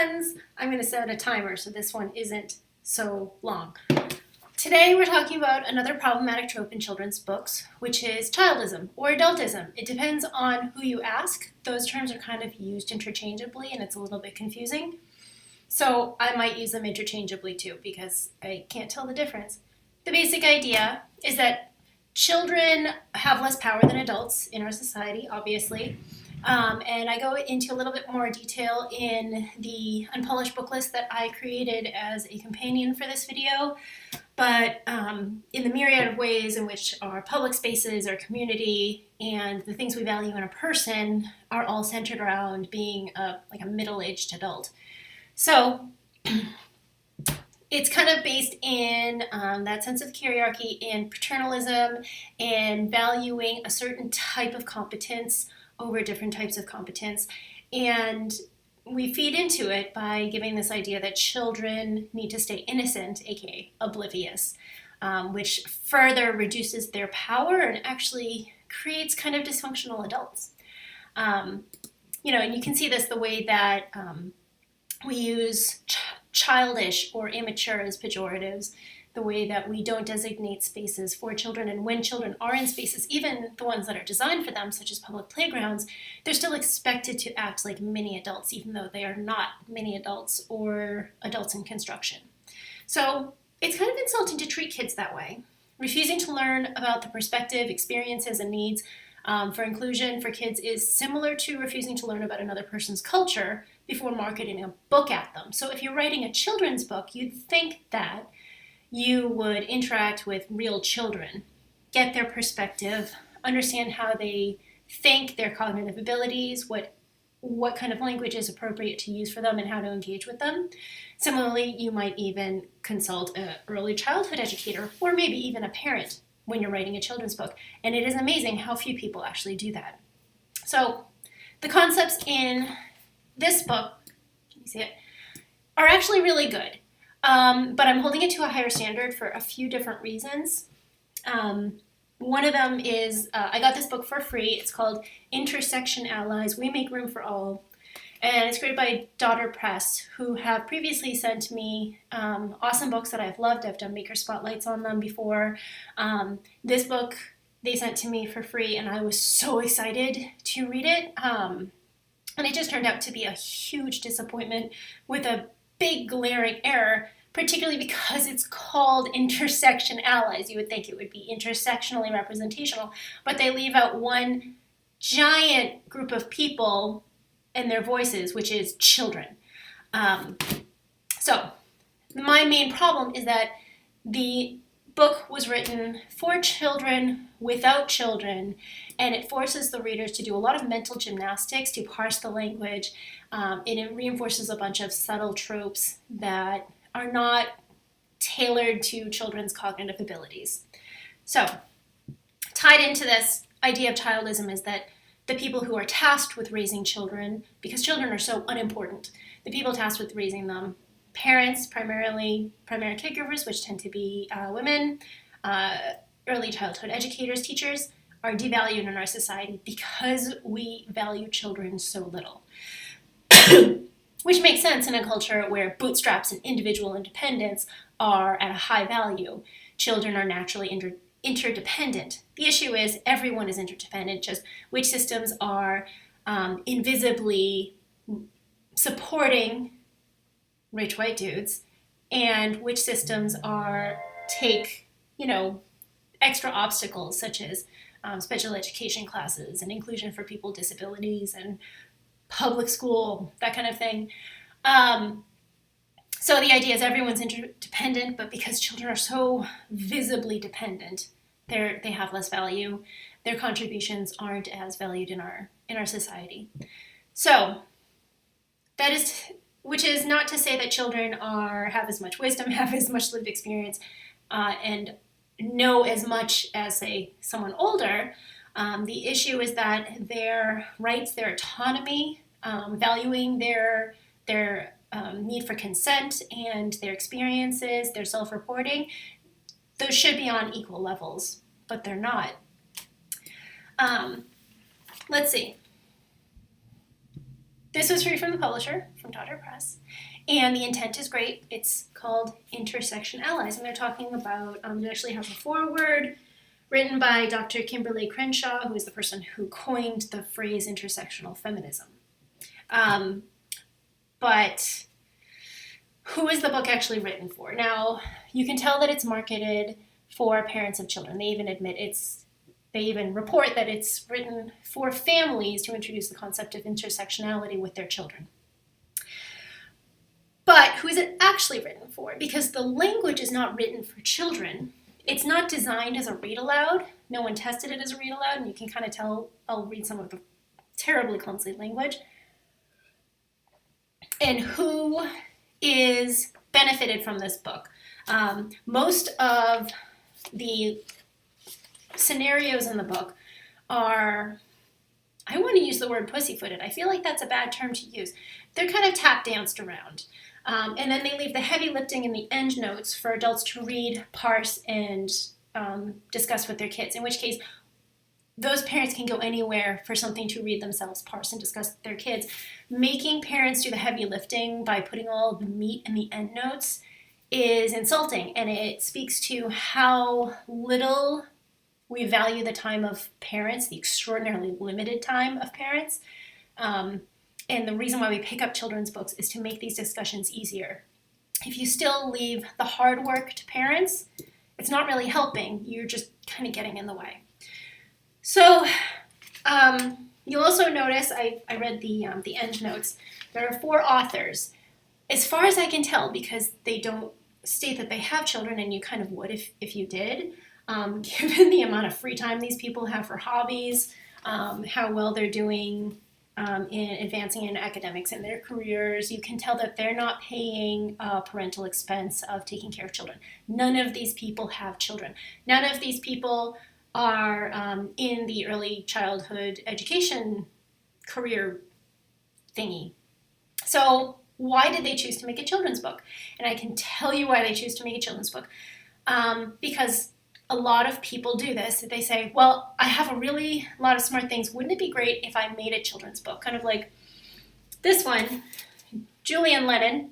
friends. I'm going to set a timer so this one isn't so long. Today we're talking about another problematic trope in children's books, which is childism or adultism. It depends on who you ask. Those terms are kind of used interchangeably and it's a little bit confusing. So I might use them interchangeably too because I can't tell the difference. The basic idea is that children have less power than adults in our society, obviously. And I go into a little bit more detail in the unpolished book list that I created as a companion for this video. But in the myriad of ways in which our public spaces, our community, and the things we value in a person are all centered around being like a middle-aged adult. So it's kind of based in that sense of hierarchy and paternalism and valuing a certain type of competence over different types of competence. And we feed into it by giving this idea that children need to stay innocent, aka oblivious, which further reduces their power and actually creates kind of dysfunctional adults. And you can see this the way that we use childish or immature as pejoratives, the way that we don't designate spaces for children, and when children are in spaces, even the ones that are designed for them, such as public playgrounds, they're still expected to act like mini adults, even though they are not mini adults or adults in construction. So it's kind of insulting to treat kids that way. Refusing to learn about the perspective, experiences, and needs for inclusion for kids is similar to refusing to learn about another person's culture before marketing a book at them. So if you're writing a children's book, you'd think that you would interact with real children, get their perspective, understand how they think, their cognitive abilities, what kind of language is appropriate to use for them, and how to engage with them. Similarly, you might even consult an early childhood educator or maybe even a parent when you're writing a children's book. And it is amazing how few people actually do that. So the concepts in this book, can you see it, are actually really good. But I'm holding it to a higher standard for a few different reasons. One of them is I got this book for free. It's called Intersectionallies, We Make Room for All. And it's created by Daughter Press, who have previously sent me awesome books that I've loved. I've done maker spotlights on them before. This book they sent to me for free, and I was so excited to read it. And it just turned out to be a huge disappointment with a big glaring error, particularly because it's called Intersectionallies. You would think it would be intersectionally representational, but they leave out one giant group of people and their voices, which is children. So my main problem is that the book was written for children without children, and it forces the readers to do a lot of mental gymnastics to parse the language, and it reinforces a bunch of subtle tropes that are not tailored to children's cognitive abilities. So, tied into this idea of childism is that the people who are tasked with raising children, because children are so unimportant, the people tasked with raising them, parents, primary caregivers, which tend to be women, early childhood educators, teachers, are devalued in our society because we value children so little. Which makes sense in a culture where bootstraps and individual independence are at a high value. Children are naturally interdependent. The issue is everyone is interdependent, just which systems are invisibly supporting rich white dudes and which systems take extra obstacles such as special education classes and inclusion for people with disabilities and public school, that kind of thing. So the idea is everyone's interdependent, but because children are so visibly dependent, they have less value. Their contributions aren't as valued in our society. So that is, which is not to say that children have as much wisdom, have as much lived experience, and know as much as, say, someone older. The issue is that their rights, their autonomy, valuing their need for consent and their experiences, their self-reporting, those should be on equal levels, but they're not. Let's see. This was free from the publisher, from Dodder Press, and the intent is great. It's called Intersectionallies, and they're talking about, it actually has a foreword written by Dr. Kimberly Crenshaw, who is the person who coined the phrase intersectional feminism. But who is the book actually written for? Now, you can tell that it's marketed for parents of children. They even report that it's written for families to introduce the concept of intersectionality with their children. But who is it actually written for? Because the language is not written for children. It's not designed as a read aloud. No one tested it as a read aloud, and you can kind of tell. I'll read some of the terribly clumsy language. And who is benefited from this book? Most of the scenarios in the book are, I want to use the word pussyfooted. I feel like that's a bad term to use. They're kind of tap danced around. And then they leave the heavy lifting in the end notes for adults to read, parse, and discuss with their kids, in which case those parents can go anywhere for something to read themselves, parse, and discuss with their kids. Making parents do the heavy lifting by putting all the meat in the end notes is insulting, and it speaks to how little we value the time of parents, the extraordinarily limited time of parents. And the reason why we pick up children's books is to make these discussions easier. If you still leave the hard work to parents, it's not really helping. You're just kind of getting in the way. So you'll also notice, I read the end notes, there are 4 authors. As far as I can tell, because they don't state that they have children, and you kind of would if you did, given the amount of free time these people have for hobbies, how well they're doing in advancing in academics in their careers, you can tell that they're not paying parental expense of taking care of children. None of these people have children. None of these people are in the early childhood education career thingy. So why did they choose to make a children's book? And I can tell you why they choose to make a children's book. Because a lot of people do this. They say, well, I have a lot of smart things. Wouldn't it be great if I made a children's book? Kind of like this one, Julian Lennon,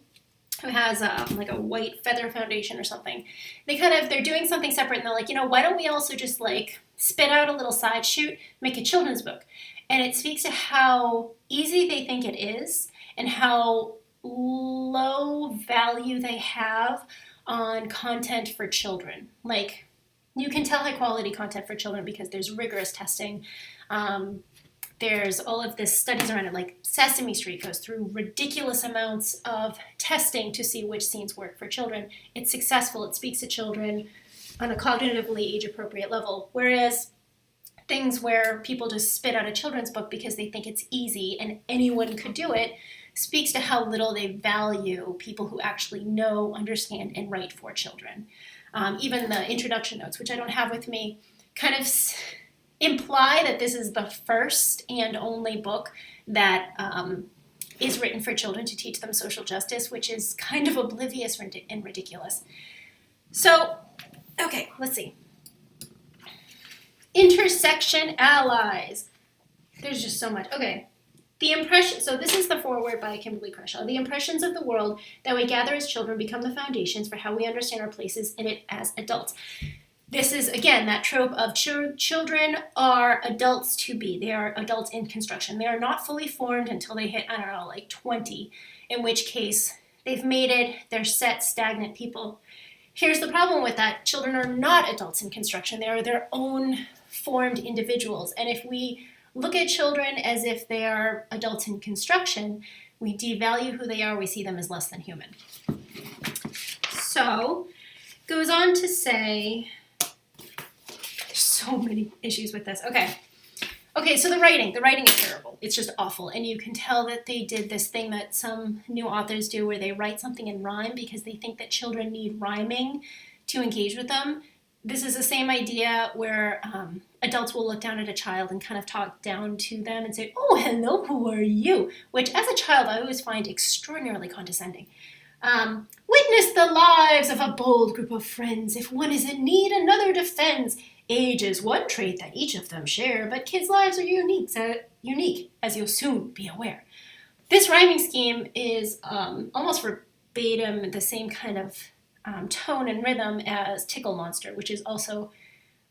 who has like a white feather foundation or something. They're doing something separate, and they're like, why don't we also just like spit out a little side shoot, make a children's book? And it speaks to how easy they think it is and how low value they have on content for children. Like, you can tell high quality content for children because there's rigorous testing. There's all of this studies around it, like Sesame Street goes through ridiculous amounts of testing to see which scenes work for children. It's successful. It speaks to children on a cognitively age-appropriate level. Whereas things where people just spit out a children's book because they think it's easy and anyone could do it speaks to how little they value people who actually know, understand, and write for children. Even the introduction notes, which I don't have with me, kind of imply that this is the first and only book that is written for children to teach them social justice, which is kind of oblivious and ridiculous. So, okay, let's see. Intersectionallies. There's just so much. Okay. So this is the foreword by Kimberly Crenshaw. The impressions of the world that we gather as children become the foundations for how we understand our places in it as adults. This is, again, that trope of children are adults to be. They are adults in construction. They are not fully formed until they hit, 20, in which case they've mated, they're set, stagnant people. Here's the problem with that. Children are not adults in construction. They are their own formed individuals. And if we look at children as if they are adults in construction, we devalue who they are. We see them as less than human. So, goes on to say, there's so many issues with this. Okay, so the writing is terrible. It's just awful. And you can tell that they did this thing that some new authors do where they write something in rhyme because they think that children need rhyming to engage with them. This is the same idea where adults will look down at a child and kind of talk down to them and say, oh, hello, who are you? Which, as a child, I always find extraordinarily condescending. Witness the lives of a bold group of friends. If one is in need, another defends. Age is one trait that each of them share, but kids' lives are unique, as you'll soon be aware. This rhyming scheme is almost verbatim the same kind of tone and rhythm as Tickle Monster, which is also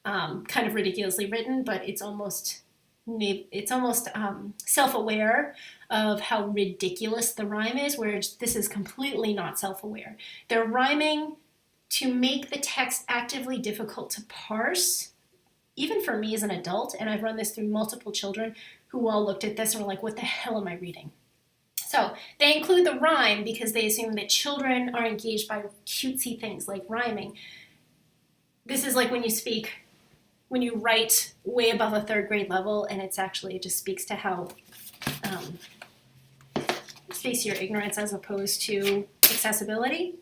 kind of ridiculously written, but it's almost self-aware of how ridiculous the rhyme is, whereas this is completely not self-aware. They're rhyming to make the text actively difficult to parse, even for me as an adult, and I've run this through multiple children who all looked at this and were like, what the hell am I reading? So they include the rhyme because they assume that children are engaged by cutesy things like rhyming. This is like when you write way above a third grade level, and it just speaks to how, it speaks to your ignorance as opposed to accessibility.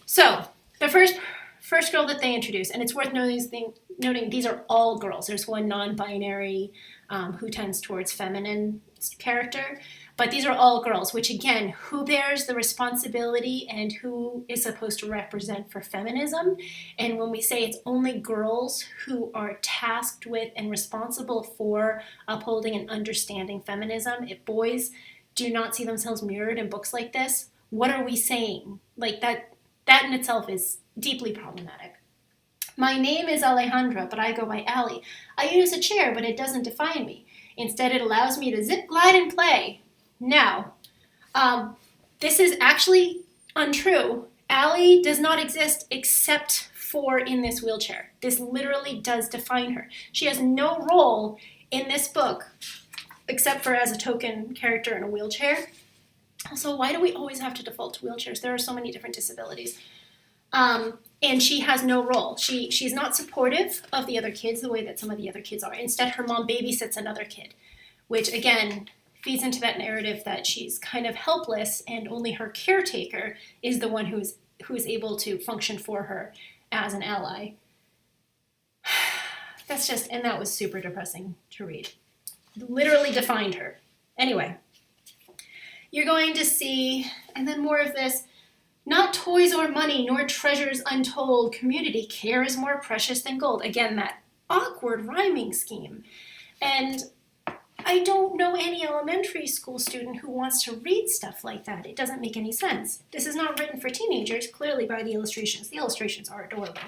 So the first girl that they introduce, and it's worth noting these are all girls. There's one non-binary who tends towards feminine character, but these are all girls, which again, who bears the responsibility and who is supposed to represent for feminism? And when we say it's only girls who are tasked with and responsible for upholding and understanding feminism, if boys do not see themselves mirrored in books like this, what are we saying? Like that in itself is deeply problematic. My name is Alejandra, but I go by Allie. I use a chair, but it doesn't define me. Instead, it allows me to zip, glide, and play. Now, this is actually untrue. Allie does not exist except for in this wheelchair. This literally does define her. She has no role in this book except for as a token character in a wheelchair. So why do we always have to default to wheelchairs? There are so many different disabilities. And she has no role. She's not supportive of the other kids the way that some of the other kids are. Instead, her mom babysits another kid, which again feeds into that narrative that she's kind of helpless and only her caretaker is the one who is able to function for her as an ally. And that was super depressing to read. Literally defined her. Anyway, you're going to see, and then more of this, not toys or money, nor treasures untold. Community care is more precious than gold. Again, that awkward rhyming scheme. And I don't know any elementary school student who wants to read stuff like that. It doesn't make any sense. This is not written for teenagers, clearly by the illustrations. The illustrations are adorable.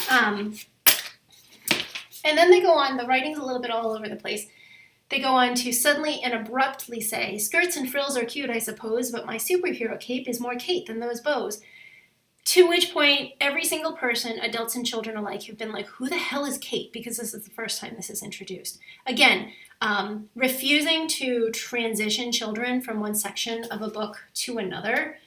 And then they go on, the writing's a little bit all over the place. They go on to suddenly and abruptly say, skirts and frills are cute, I suppose, but my superhero cape is more Kate than those bows. To which point, every single person, adults and children alike, have been like, who the hell is Kate? Because this is the first time this is introduced. Again, refusing to transition children from one section of a book to another,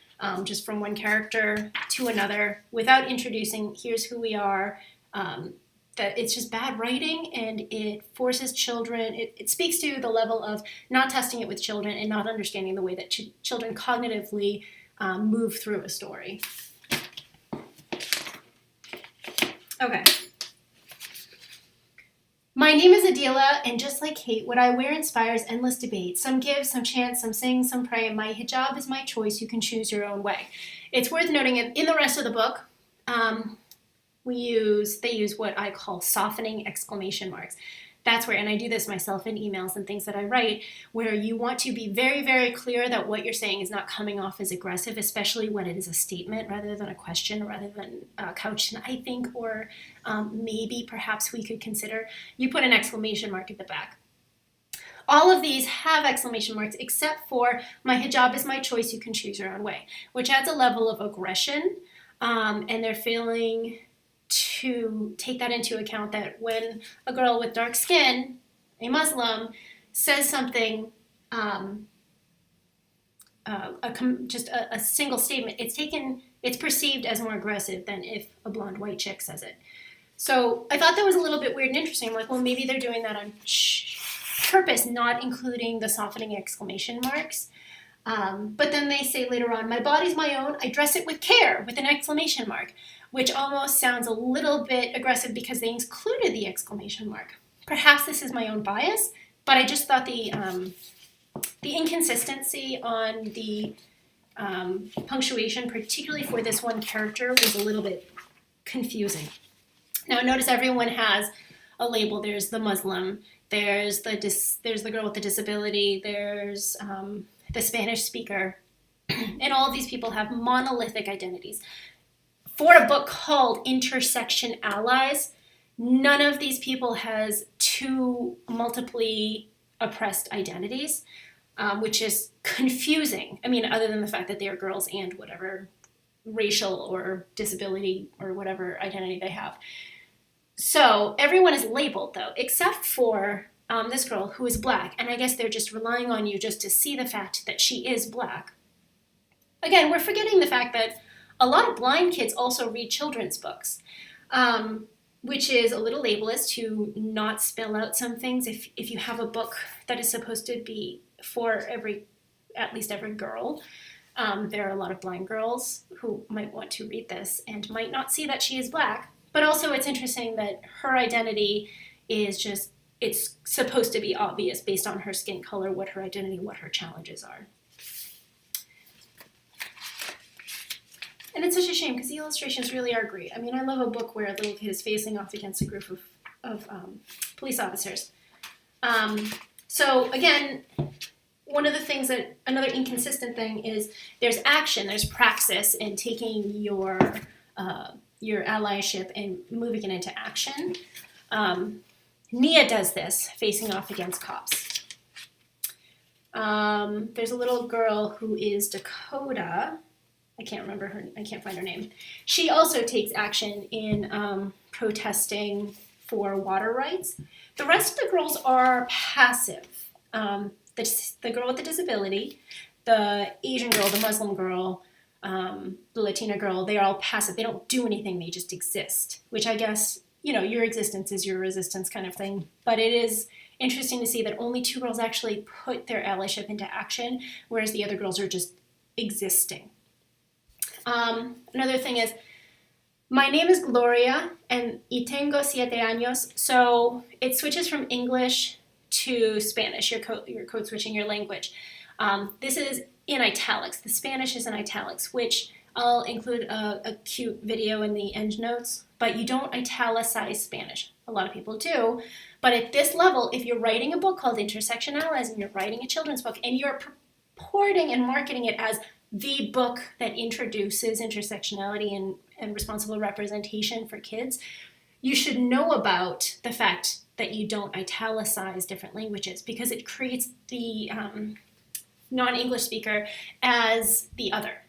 just from one character to another, without introducing, here's who we are, that it's just bad writing, and it forces children, it speaks to the level of not testing it with children and not understanding the way that children cognitively move through a story. Okay. My name is Adila, and just like Kate, what I wear inspires endless debate. Some give, some chant, some sing, some pray. My hijab is my choice. You can choose your own way. It's worth noting in the rest of the book, they use what I call softening exclamation marks. That's where, and I do this myself in emails and things that I write, where you want to be very, very clear that what you're saying is not coming off as aggressive, especially when it is a statement rather than a question, rather than couched in I think, or maybe, perhaps we could consider. You put an exclamation mark at the back. All of these have exclamation marks except for my hijab is my choice, you can choose your own way, which adds a level of aggression, and they're failing to take that into account, that when a girl with dark skin, a Muslim, says something, just a single statement, it's perceived as more aggressive than if a blonde white chick says it. So I thought that was a little bit weird and interesting. I'm like, well, maybe they're doing that on purpose, not including the softening exclamation marks. But then they say later on, my body's my own, I dress it with care, with an exclamation mark, which almost sounds a little bit aggressive because they included the exclamation mark. Perhaps this is my own bias, but I just thought the inconsistency on the punctuation, particularly for this one character, was a little bit confusing. Now notice everyone has a label. There's the Muslim, there's the girl with the disability, there's the Spanish speaker, and all of these people have monolithic identities. For a book called Intersectionallies, none of these people has two multiply oppressed identities, which is confusing. I mean, other than the fact that they are girls and whatever racial or disability or whatever identity they have. So everyone is labeled, though, except for this girl who is Black. And I guess they're just relying on you just to see the fact that she is Black. Again, we're forgetting the fact that a lot of blind kids also read children's books, which is a little ableist to not spell out some things. If you have a book that is supposed to be for at least every girl, there are a lot of blind girls who might want to read this and might not see that she is Black. But also it's interesting that her identity is just, it's supposed to be obvious based on her skin color, what her identity, what her challenges are. And it's such a shame because the illustrations really are great. I mean, I love a book where a little kid is facing off against a group of police officers. So again, one of the things that, another inconsistent thing is there's action, there's praxis in taking your allyship and moving it into action. Nia does this, facing off against cops. There's a little girl who is Dakota. I can't find her name. She also takes action in protesting for water rights. The rest of the girls are passive. The girl with the disability, the Asian girl, the Muslim girl, the Latina girl, they are all passive. They don't do anything, they just exist, which I guess, your existence is your resistance kind of thing. But it is interesting to see that only 2 girls actually put their allyship into action, whereas the other girls are just existing. Another thing is, my name is Gloria, and y tengo 7 años, so it switches from English to Spanish. You're code switching your language. This is in italics. The Spanish is in italics, which I'll include a cute video in the end notes, but you don't italicize Spanish. A lot of people do, but at this level, if you're writing a book called Intersectionallies and you're writing a children's book and you're purporting and marketing it as the book that introduces intersectionality and responsible representation for kids, you should know about the fact that you don't italicize different languages because it creates the non-English speaker as the other.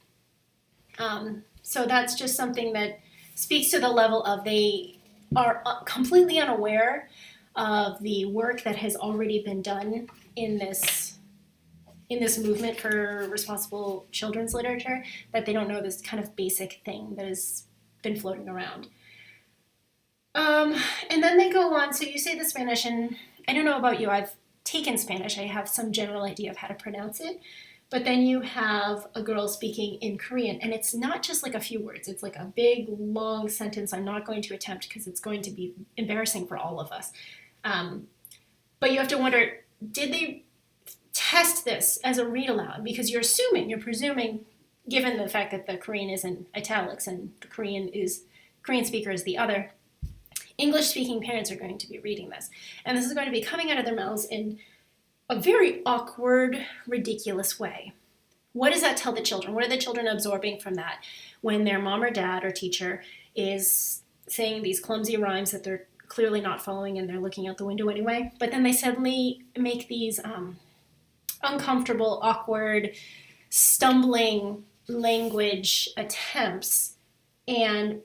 So that's just something that speaks to the level of they are completely unaware of the work that has already been done in this movement for responsible children's literature, that they don't know this kind of basic thing that has been floating around. And then they go on, so you say the Spanish, and I don't know about you, I've taken Spanish, I have some general idea of how to pronounce it, but then you have a girl speaking in Korean, and it's not just like a few words, it's like a big, long sentence I'm not going to attempt because it's going to be embarrassing for all of us. But you have to wonder, did they test this as a read aloud? Because you're presuming, given the fact that the Korean is in italics and the Korean speaker is the other, English-speaking parents are going to be reading this. And this is going to be coming out of their mouths in a very awkward, ridiculous way. What does that tell the children? What are the children absorbing from that when their mom or dad or teacher is saying these clumsy rhymes that they're clearly not following and they're looking out the window anyway? But then they suddenly make these uncomfortable, awkward, stumbling language attempts, and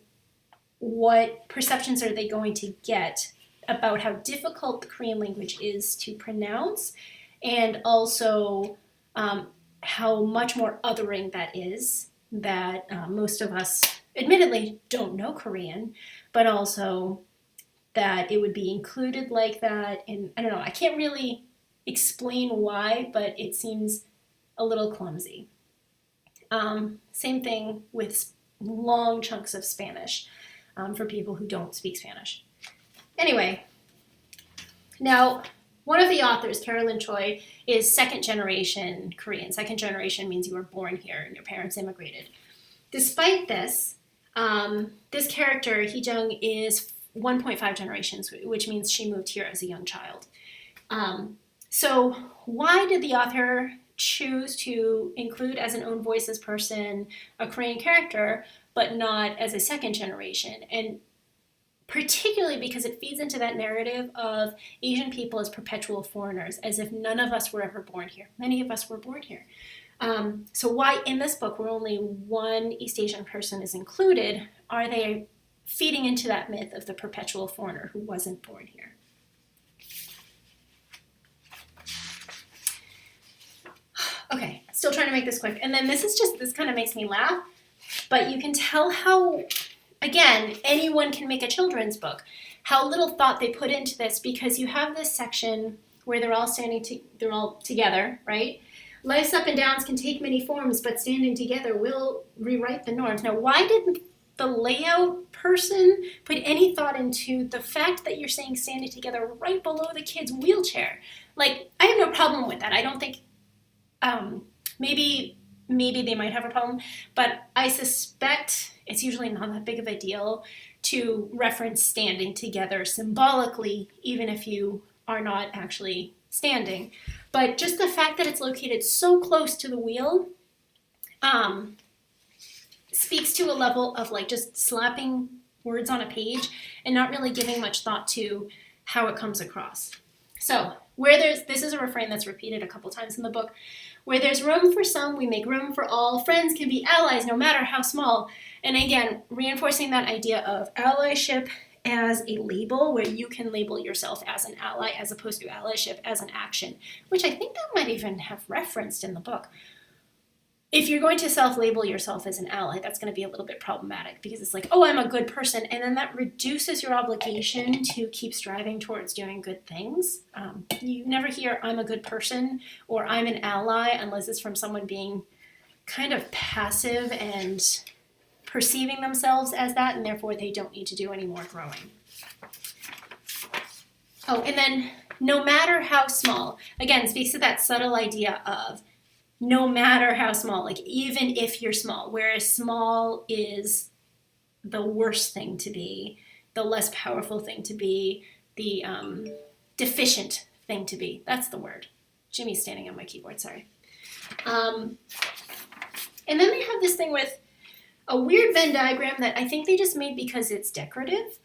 what perceptions are they going to get about how difficult the Korean language is to pronounce, and also how much more othering that is, that most of us admittedly don't know Korean, but also that it would be included like that. And I don't know, I can't really explain why, but it seems a little clumsy. Same thing with long chunks of Spanish for people who don't speak Spanish. Anyway, now one of the authors, Carolyn Choi, is second generation Korean. Second generation means you were born here and your parents immigrated. Despite this, this character, Hee-jung, is 1.5 generations, which means she moved here as a young child. So why did the author choose to include as an own voices person a Korean character, but not as a second generation. And particularly because it feeds into that narrative of Asian people as perpetual foreigners, as if none of us were ever born here. Many of us were born here. So why in this book where only one East Asian person is included, are they feeding into that myth of the perpetual foreigner who wasn't born here? Okay, still trying to make this quick. And then this kind of makes me laugh, but you can tell how, again, anyone can make a children's book, how little thought they put into this, because you have this section where they're all together, right? Life's up and downs can take many forms, but standing together will rewrite the norms. Now, why didn't the layout person put any thought into the fact that you're saying standing together right below the kid's wheelchair? Like, I have no problem with that. I don't think, maybe they might have a problem, but I suspect it's usually not that big of a deal to reference standing together symbolically, even if you are not actually standing. But just the fact that it's located so close to the wheel speaks to a level of like just slapping words on a page and not really giving much thought to how it comes across. So this is a refrain that's repeated a couple times in the book. Where there's room for some, we make room for all. Friends can be allies no matter how small. And again, reinforcing that idea of allyship as a label, where you can label yourself as an ally as opposed to allyship as an action, which I think that might even have referenced in the book. If you're going to self-label yourself as an ally, that's going to be a little bit problematic, because it's like, oh, I'm a good person, and then that reduces your obligation to keep striving towards doing good things. You never hear I'm a good person or I'm an ally unless it's from someone being kind of passive and perceiving themselves as that, and therefore they don't need to do any more growing. Oh, and then no matter how small, again, speaks to that subtle idea of no matter how small, like even if you're small, whereas small is the worst thing to be, the less powerful thing to be, the deficient thing to be. That's the word. Jimmy's standing on my keyboard, sorry. And then they have this thing with a weird Venn diagram that I think they just made because it's decorative,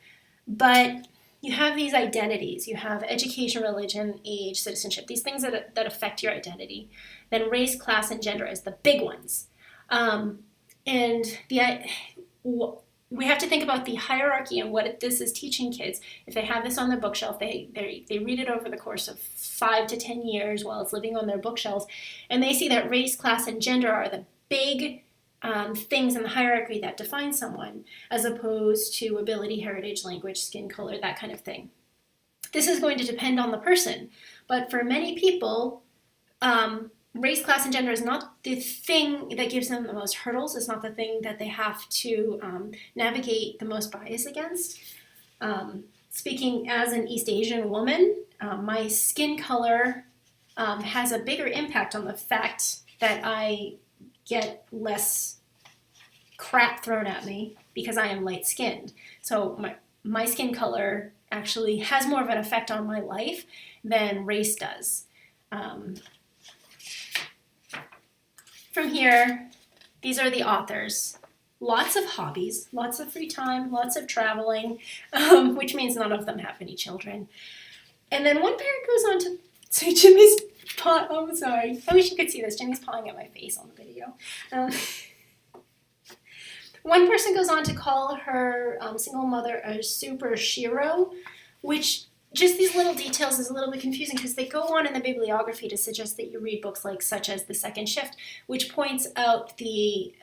but you have these identities. You have education, religion, age, citizenship, these things that affect your identity. Then race, class, and gender as the big ones. And we have to think about the hierarchy and what this is teaching kids. If they have this on their bookshelf, they read it over the course of 5 to 10 years while it's living on their bookshelves, and they see that race, class, and gender are the big things in the hierarchy that define someone, as opposed to ability, heritage, language, skin color, that kind of thing. This is going to depend on the person, but for many people, race, class, and gender is not the thing that gives them the most hurdles. It's not the thing that they have to navigate the most bias against. Speaking as an East Asian woman, my skin color has a bigger impact on the fact that I get less crap thrown at me because I am light-skinned. So my skin color actually has more of an effect on my life than race does. From here, these are the authors. Lots of hobbies, lots of free time, lots of traveling, which means none of them have any children. And then one parent goes on to say Jimmy's I'm sorry. I wish you could see this. Jimmy's pawing at my face on the video. One person goes on to call her single mother a super shiro, which just these little details is a little bit confusing because they go on in the bibliography to suggest that you read books like such as The Second Shift, which points out the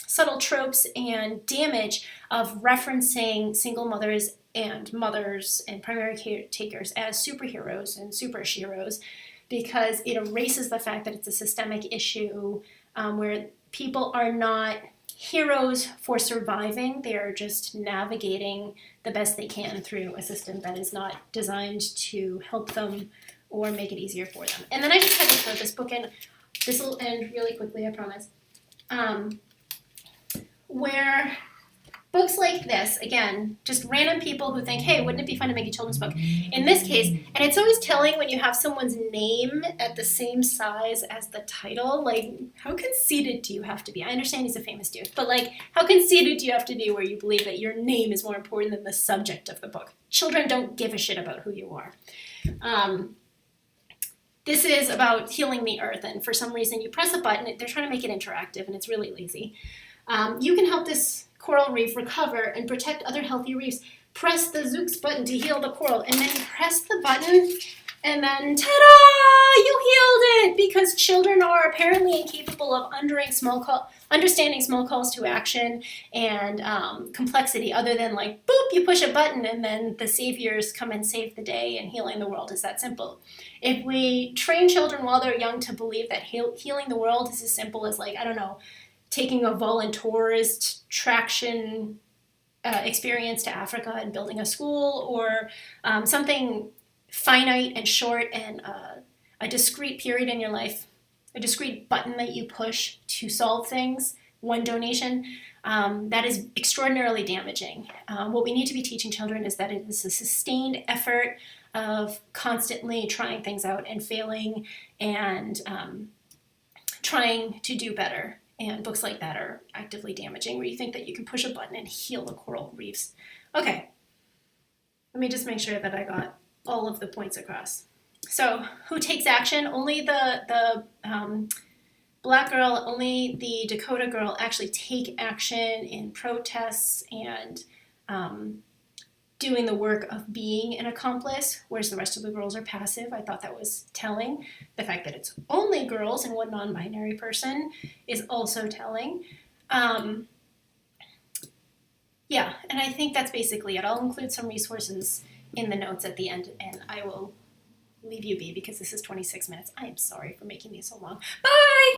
subtle tropes and damage of referencing single mothers and primary caretakers as superheroes and super sheroes, because it erases the fact that it's a systemic issue where people are not heroes for surviving. They are just navigating the best they can through a system that is not designed to help them or make it easier for them. And then I just had to throw this book in. This will end really quickly, I promise. Where books like this, again, just random people who think, hey, wouldn't it be fun to make a children's book? In this case, and it's always telling when you have someone's name at the same size as the title, like, how conceited do you have to be? I understand he's a famous dude, but like, how conceited do you have to be where you believe that your name is more important than the subject of the book? Children don't give a shit about who you are. This is about healing the earth, and for some reason you press a button, they're trying to make it interactive, and it's really lazy. You can help this coral reef recover and protect other healthy reefs. Press the Zooks button to heal the coral, and then you press the button, and then ta-da! You healed it! Because children are apparently incapable of understanding small calls to action and complexity other than like, boop, you push a button and then the saviors come and save the day and healing the world is that simple. If we train children while they're young to believe that healing the world is as simple as like, I don't know, taking a volunteerist traction experience to Africa and building a school, or something finite and short and a discrete period in your life, a discrete button that you push to solve things, one donation, that is extraordinarily damaging. What we need to be teaching children is that it is a sustained effort of constantly trying things out and failing and trying to do better. And books like that are actively damaging, where you think that you can push a button and heal the coral reefs. Okay, let me just make sure that I got all of the points across. So, who takes action? Only the Black girl, only the Dakota girl actually take action in protests and doing the work of being an accomplice, whereas the rest of the girls are passive. I thought that was telling. The fact that it's only girls and one non-binary person is also telling. Yeah, and I think that's basically it. I'll include some resources in the notes at the end, and I will leave you be because this is 26 minutes. I am sorry for making these so long. Bye!